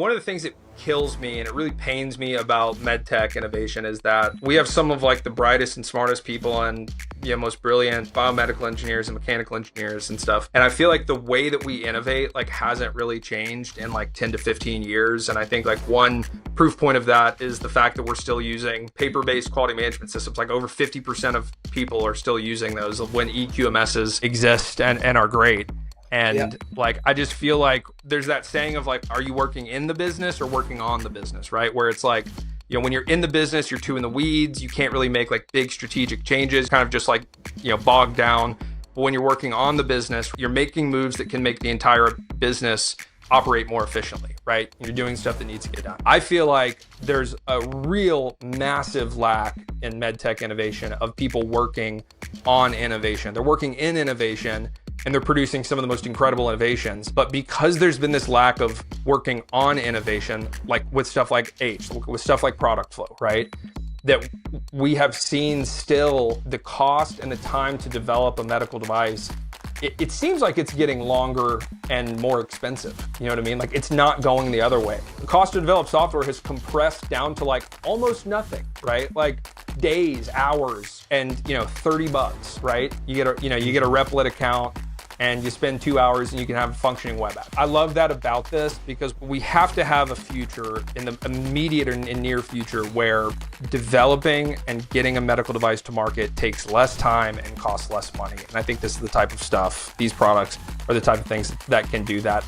One of the things that kills me and it really pains me about medtech innovation is that we have some of like the brightest and smartest people and most brilliant biomedical engineers and mechanical engineers and stuff. And I feel like the way that we innovate like hasn't really changed in like 10 to 15 years. And I think like one proof point of that is the fact that we're still using paper-based quality management systems. Like over 50% of people are still using those when eQMSs exist and are great. And like, I just feel like there's that saying of like, are you working in the business or working on the business, right? Where it's like, when you're in the business, you're too in the weeds. You can't really make like big strategic changes, kind of just like, bogged down. But when you're working on the business, you're making moves that can make the entire business operate more efficiently, right? You're doing stuff that needs to get done. I feel like there's a real massive lack in medtech innovation of people working on innovation. They're working in innovation and they're producing some of the most incredible innovations. But because there's been this lack of working on innovation, like with stuff like Haitch, with stuff like ProductFlo, right? That we have seen still the cost and the time to develop a medical device, it seems like it's getting longer and more expensive. You know what I mean? Like it's not going the other way. The cost to develop software has compressed down to like almost nothing, right? Like days, hours, and $30, right? You get a Replit account and you spend 2 hours and you can have a functioning web app. I love that about this because we have to have a future in the immediate and near future where developing and getting a medical device to market takes less time and costs less money. And I think this is the type of stuff, these products are the type of things that can do that.